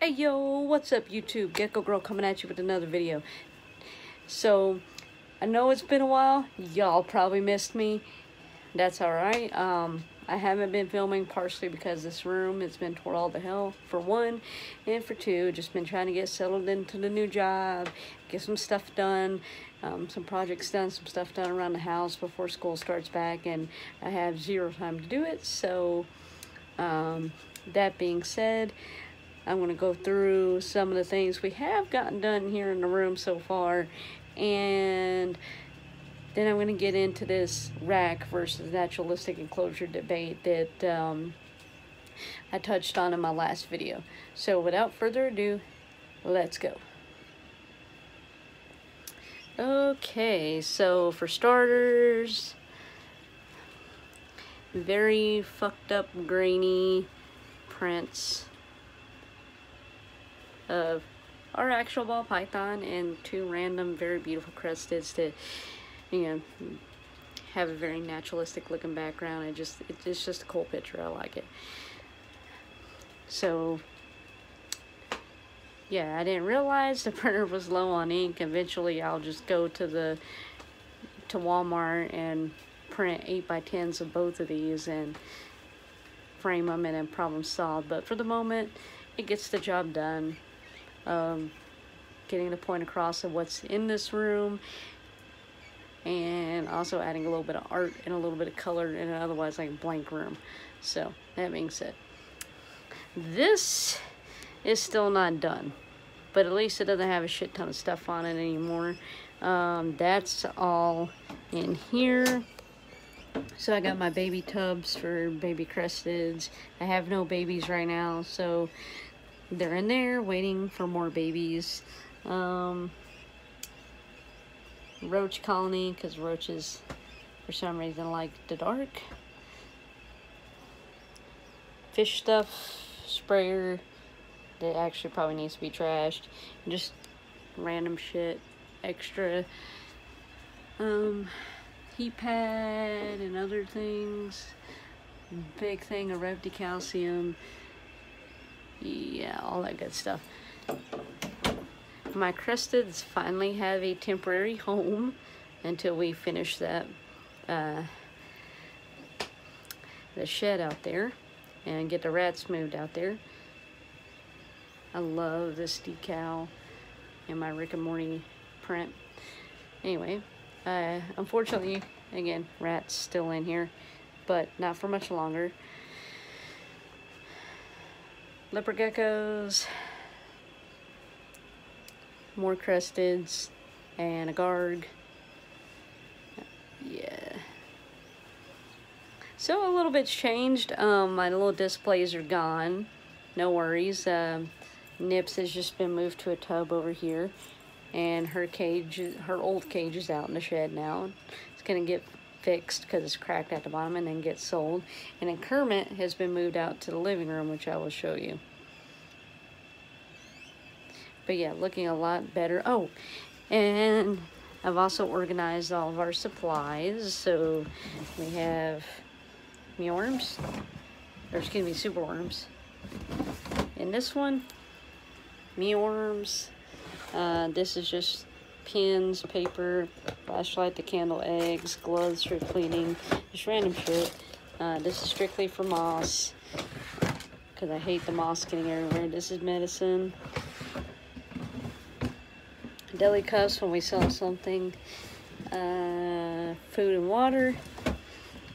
Hey yo, what's up YouTube? Gecko Girl coming at you with another video. So, I know it's been a while. Y'all probably missed me. That's alright. I haven't been filming partially because this room has been tore all to hell, for one. And for two, just been trying to get settled into the new job, get some stuff done, some projects done, some stuff done around the house before school starts back. And I have zero time to do it. So, that being said, I'm going to go through some of the things we have gotten done here in the room so far, and then I'm going to get into this rack versus naturalistic enclosure debate that I touched on in my last video. So without further ado, let's go. Okay, so for starters, very fucked up grainy prints of our actual ball python and two random very beautiful cresteds to, you know, have a very naturalistic looking background. It's just a cool picture. I like it. So yeah, I didn't realize the printer was low on ink. Eventually I'll just go to Walmart and print 8x10s of both of these and frame them, and then problem solved. But for the moment, it gets the job done. Getting the point across of what's in this room, and also adding a little bit of art and a little bit of color in an otherwise like blank room. So that being said, this is still not done, but at least it doesn't have a shit ton of stuff on it anymore. That's all in here. So I got my baby tubs for baby cresteds. I have no babies right now, so they're in there waiting for more babies. Roach colony, because roaches for some reason like the dark. Fish stuff sprayer that actually probably needs to be trashed. And just random shit, extra heat pad and other things. Big thing of Rev Calcium. Yeah, all that good stuff. My cresteds finally have a temporary home until we finish that the shed out there and get the rats moved out there. I love this decal and my Rick and Morty print. Anyway, unfortunately, again, rats still in here, but not for much longer. Leopard geckos, more cresteds, and a garg. Yeah. So a little bit's changed. My little displays are gone. No worries. Nips has just been moved to a tub over here, and her old cage is out in the shed now. It's gonna get fixed because it's cracked at the bottom and then get sold. And then Kermit has been moved out to the living room, which I will show you. But yeah, looking a lot better. Oh, and I've also organized all of our supplies. So we have mealworms, or excuse me, superworms. In this one, mealworms. This is just pins, paper, flashlight, the candle, eggs, gloves for cleaning, just random shit. This is strictly for moss, because I hate the moss getting everywhere. This is medicine. Deli cups when we sell something. Food and water.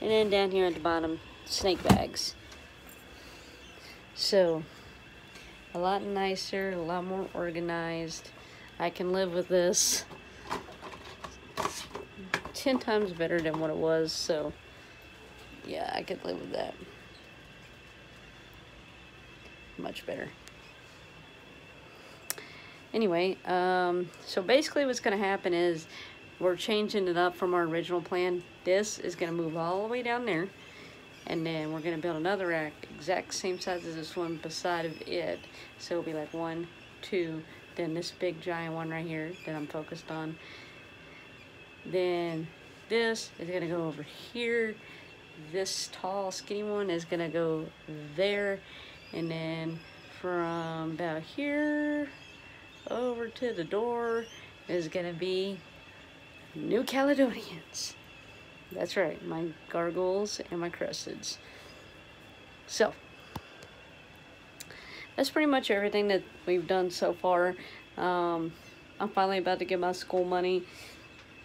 And then down here at the bottom, snake bags. So, a lot nicer, a lot more organized. I can live with this 10 times better than what it was, so yeah, I could live with that. Much better. Anyway, so basically what's going to happen is we're changing it up from our original plan. This is going to move all the way down there, and then we're going to build another rack exact same size as this one beside of it. So it'll be like 1, 2, then this big giant one right here that I'm focused on. Then this is going to go over here. This tall skinny one is going to go there, and then from about now here, over to the door, is gonna be New Caledonians. That's right, my gargles and my crusteds. So, that's pretty much everything that we've done so far. I'm finally about to get my school money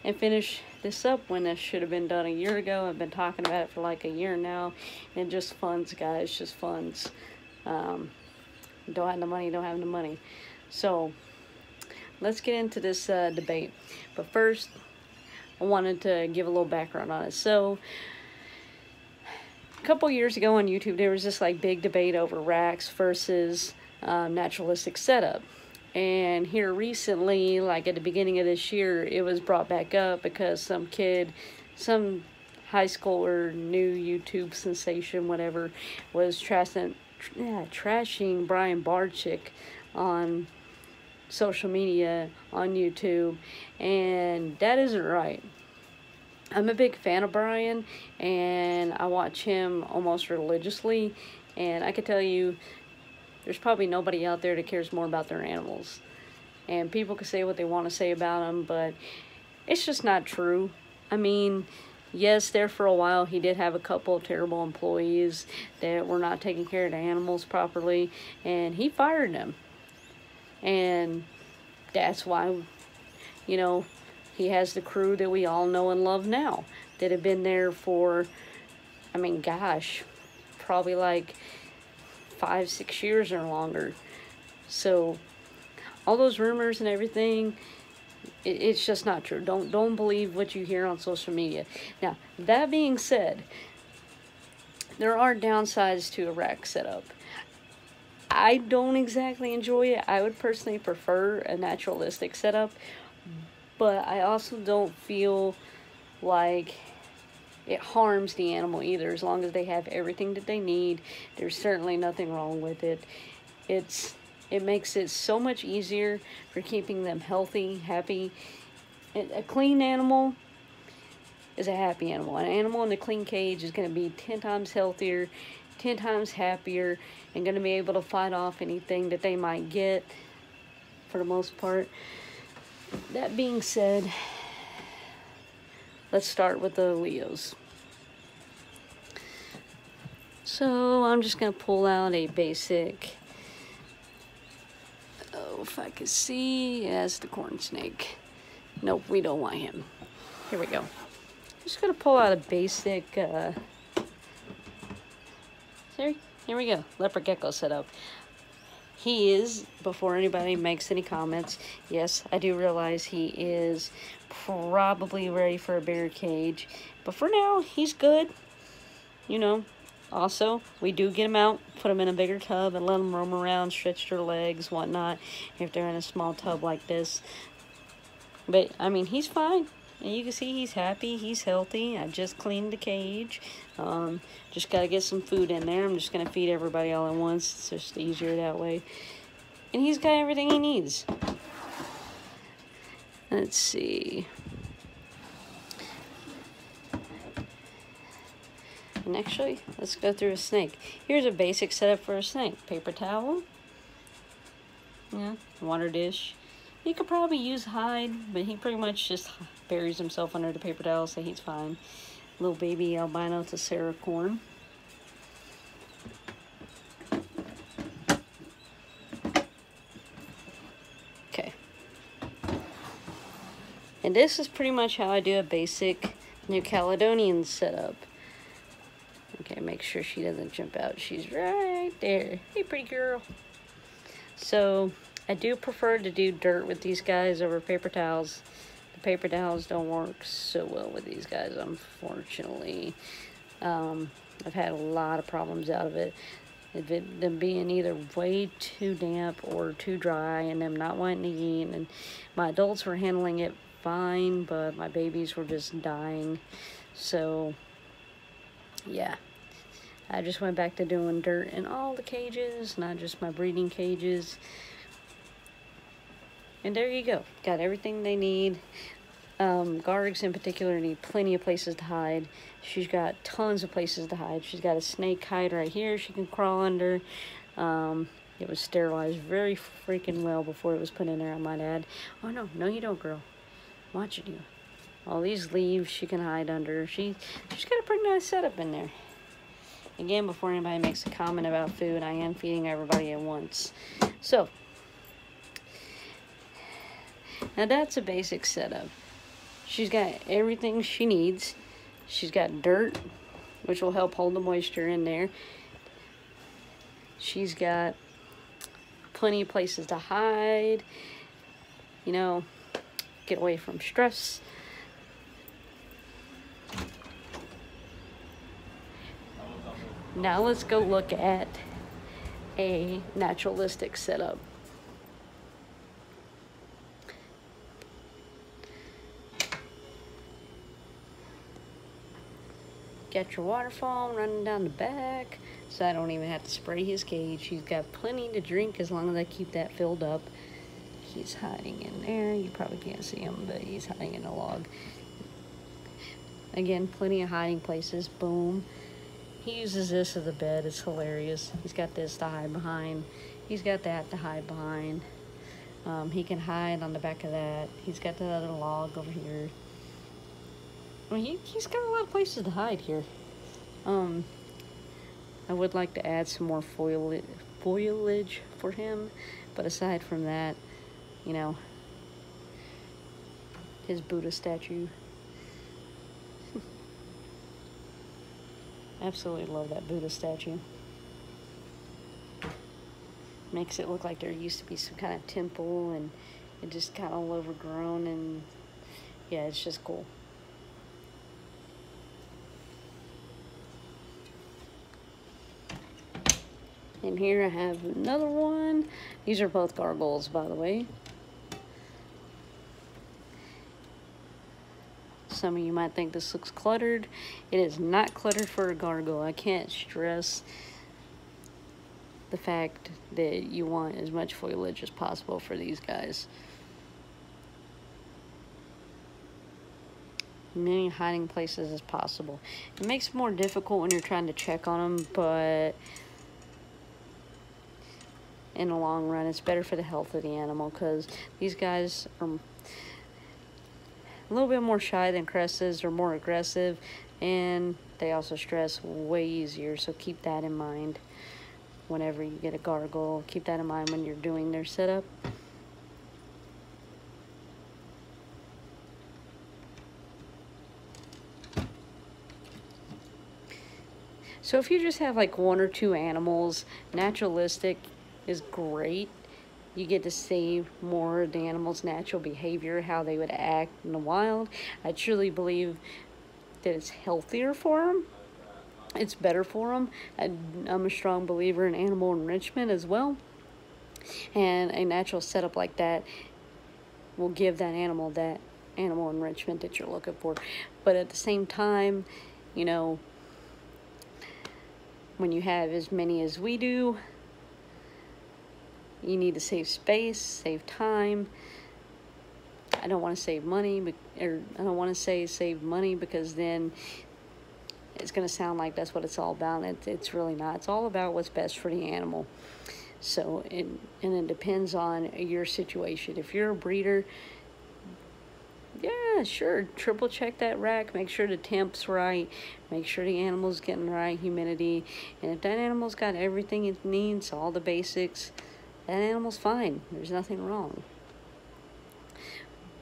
and finish this up when this should have been done a year ago. I've been talking about it for like a year now, and just funds, guys, just funds. Don't have the money, don't have the money. So, let's get into this debate. But first, I wanted to give a little background on it. So, a couple years ago on YouTube, there was this like big debate over racks versus naturalistic setup. And here recently, like at the beginning of this year, it was brought back up because some kid, some high schooler, new YouTube sensation, whatever, was trashing Brian Barczyk on social media, on YouTube, and that isn't right. I'm a big fan of Brian, and I watch him almost religiously, and I can tell you there's probably nobody out there that cares more about their animals. And people can say what they want to say about them, but it's just not true. I mean, yes, there for a while he did have a couple of terrible employees that were not taking care of the animals properly, and he fired them. And that's why, you know, he has the crew that we all know and love now, that have been there for, I mean, gosh, probably like 5-6 years or longer. So all those rumors and everything, it's just not true. Don't believe what you hear on social media. Now, that being said, there are downsides to a rack setup. I don't exactly enjoy it. I would personally prefer a naturalistic setup, but I also don't feel like it harms the animal either. As long as they have everything that they need, there's certainly nothing wrong with it. It makes it so much easier for keeping them healthy, happy. A clean animal is a happy animal. An animal in a clean cage is going to be 10 times healthier, 10 times happier, and going to be able to fight off anything that they might get for the most part. That being said, let's start with the Leos. So I'm just going to pull out a basic, oh, if I could see, as the corn snake. Nope, we don't want him. Here we go. Just going to pull out a basic, here we go, leopard gecko setup. He is, before anybody makes any comments, yes, I do realize he is probably ready for a bigger cage. But for now, he's good. You know, also, we do get him out, put him in a bigger tub, and let them roam around, stretch their legs, whatnot, if they're in a small tub like this. But, I mean, he's fine. And you can see he's happy, he's healthy. I just cleaned the cage. Just got to get some food in there. I'm just going to feed everybody all at once. It's just easier that way. And he's got everything he needs. Let's see. And actually, let's go through a snake. Here's a basic setup for a snake. Paper towel. Yeah, water dish. He could probably use hide, but he pretty much just buries himself under the paper towel, so he's fine. Little baby albino Tesseracorn. Okay. And this is pretty much how I do a basic New Caledonian setup. Okay, make sure she doesn't jump out. She's right there. Hey, pretty girl. So, I do prefer to do dirt with these guys over paper towels. The paper towels don't work so well with these guys, unfortunately. I've had a lot of problems out of it. Them being either way too damp or too dry, and them not wanting to eat. And my adults were handling it fine, but my babies were just dying. So, yeah. I just went back to doing dirt in all the cages, not just my breeding cages. And there you go. Got everything they need. Gargs in particular need plenty of places to hide. She's got tons of places to hide. She's got a snake hide right here she can crawl under. It was sterilized very freaking well before it was put in there, I might add. Oh, no. No, you don't, girl. I'm watching you. All these leaves she can hide under. She's got a pretty nice setup in there. Again, before anybody makes a comment about food, I am feeding everybody at once. So, now that's a basic setup. She's got everything she needs. She's got dirt, which will help hold the moisture in there. She's got plenty of places to hide, you know, get away from stress. Now let's go look at a naturalistic setup. Got your waterfall running down the back, so I don't even have to spray his cage. He's got plenty to drink as long as I keep that filled up. He's hiding in there. You probably can't see him, but he's hiding in a log. Again, plenty of hiding places. Boom. He uses this as a bed. It's hilarious. He's got this to hide behind. He's got that to hide behind. He can hide on the back of that. He's got the other log over here. I mean, he's got a lot of places to hide here. I would like to add some more foliage for him, but aside from that, you know, his Buddha statue. Absolutely love that Buddha statue. Makes it look like there used to be some kind of temple, and it just kind of all overgrown, and yeah, it's just cool. And here I have another one. These are both gargoyles, by the way. Some of you might think this looks cluttered. It is not cluttered for a gargoyle. I can't stress the fact that you want as much foliage as possible for these guys. Many hiding places as possible. It makes it more difficult when you're trying to check on them, but in the long run, it's better for the health of the animal, because these guys are a little bit more shy than cresses, or more aggressive, and they also stress way easier, so keep that in mind whenever you get a gargoyle. Keep that in mind when you're doing their setup. So if you just have like one or two animals, naturalistic is great. You get to see more of the animal's natural behavior, how they would act in the wild. I truly believe that it's healthier for them. It's better for them. I'm a strong believer in animal enrichment as well. And a natural setup like that will give that animal enrichment that you're looking for. But at the same time, you know, when you have as many as we do, you need to save space, save time. I don't want to save money, or I don't want to say save money, because then it's going to sound like that's what it's all about. It's really not. It's all about what's best for the animal. So, and it depends on your situation. If you're a breeder, yeah, sure, triple check that rack, make sure the temp's right, make sure the animal's getting the right humidity, and if that animal's got everything it needs, all the basics, that animal's fine. There's nothing wrong.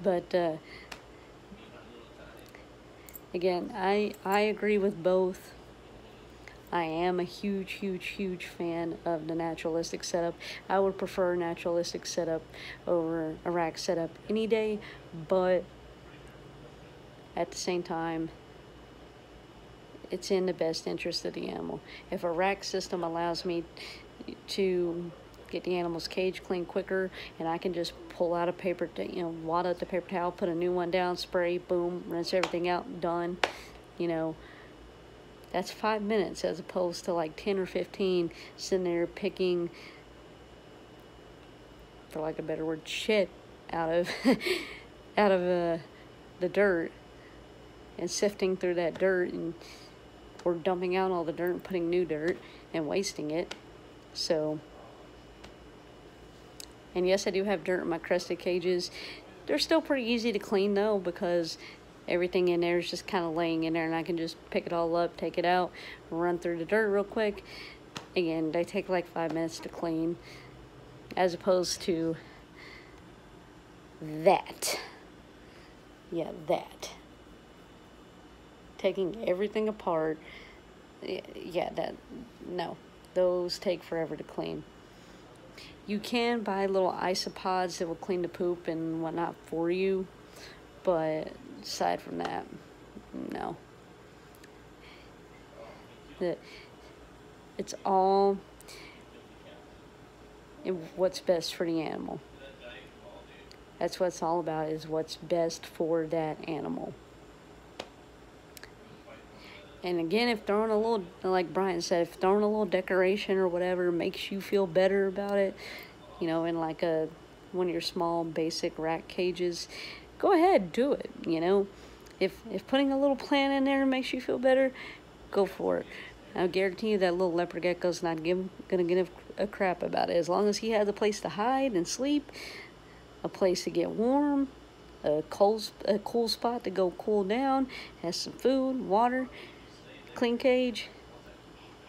But again, I agree with both. I am a huge fan of the naturalistic setup. I would prefer a naturalistic setup over a rack setup any day, but at the same time, it's in the best interest of the animal. If a rack system allows me to get the animal's cage clean quicker, and I can just pull out a paper, wad out the paper towel, put a new one down, spray, boom, rinse everything out, done, that's 5 minutes, as opposed to like 10 or 15 sitting there picking, for lack of a better word, shit out of the dirt, and sifting through that dirt, or dumping out all the dirt and putting new dirt and wasting it. So And yes, I do have dirt in my crested cages. They're still pretty easy to clean though, because everything in there is just kind of laying in there, and I can just pick it all up, take it out, run through the dirt real quick. Again, they take like 5 minutes to clean, as opposed to that. Yeah, that. Taking everything apart. Yeah, that, no. Those take forever to clean. You can buy little isopods that will clean the poop and whatnot for you, but aside from that, no. It's all in what's best for the animal. That's what it's all about, is what's best for that animal. And again, if throwing a little, like Brian said, if throwing a little decoration or whatever makes you feel better about it, you know, in like one of your small basic rat cages, go ahead, do it, you know. If putting a little plant in there makes you feel better, go for it. I guarantee you that little leopard gecko's not gonna give a crap about it. As long as he has a place to hide and sleep, a place to get warm, a cool spot to go cool down, has some food, water, clean cage,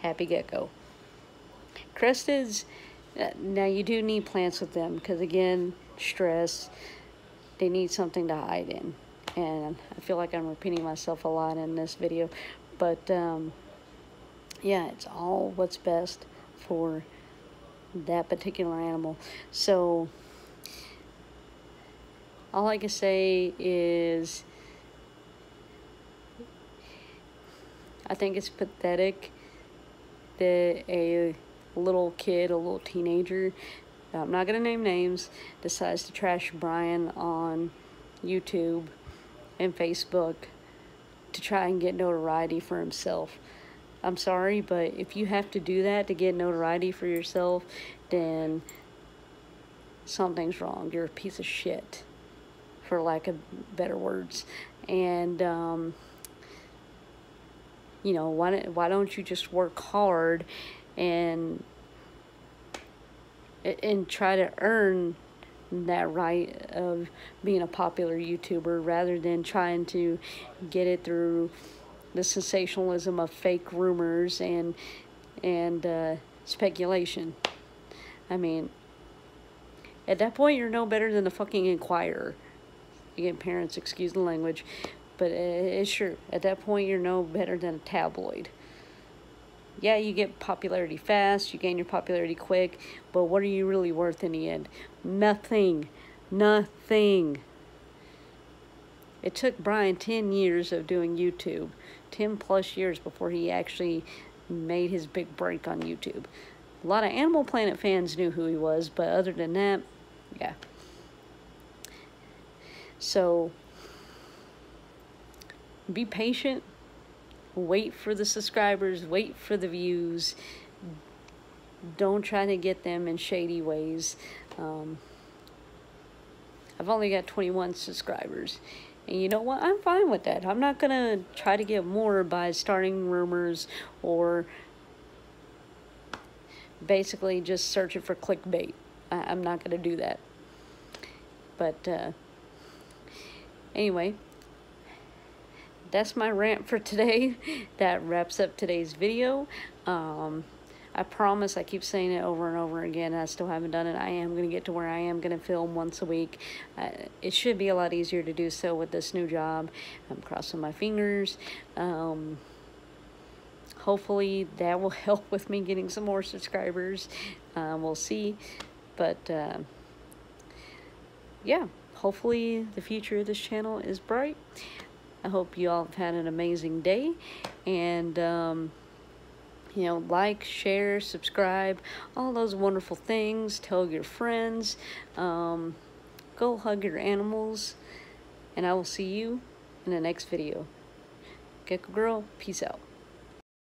happy gecko. Cresteds, now you do need plants with them, because again, stress, they need something to hide in. And I feel like I'm repeating myself a lot in this video, but yeah, it's all what's best for that particular animal. So all I can say is, I think it's pathetic that a little kid, a little teenager, I'm not going to name names, decides to trash Brian on YouTube and Facebook to try and get notoriety for himself. I'm sorry, but if you have to do that to get notoriety for yourself, then something's wrong. You're a piece of shit, for lack of better words. And you know, why don't you just work hard and try to earn that right of being a popular YouTuber, rather than trying to get it through the sensationalism of fake rumors and speculation. I mean, at that point, you're no better than the fucking Inquirer. Again, parents, excuse the language, but it's true. At that point, you're no better than a tabloid. Yeah, you get popularity fast, you gain your popularity quick, but what are you really worth in the end? Nothing. Nothing. It took Brian 10 years of doing YouTube, 10 plus years before he actually made his big break on YouTube. A lot of Animal Planet fans knew who he was, but other than that, yeah. So, be patient. Wait for the subscribers, wait for the views. Don't try to get them in shady ways. I've only got 21 subscribers. And you know what? I'm fine with that. I'm not going to try to get more by starting rumors or basically just searching for clickbait. I'm not going to do that. But anyway, that's my rant for today. That wraps up today's video. I promise, I keep saying it over and over again, I still haven't done it. I am going to get to where I am going to film once a week. It should be a lot easier to do so with this new job. I'm crossing my fingers. Hopefully that will help with me getting some more subscribers. We'll see. But yeah, hopefully the future of this channel is bright. I hope you all have had an amazing day, and you know, like, share, subscribe, all those wonderful things. Tell your friends. Go hug your animals, and I will see you in the next video. Gecko Girl, peace out.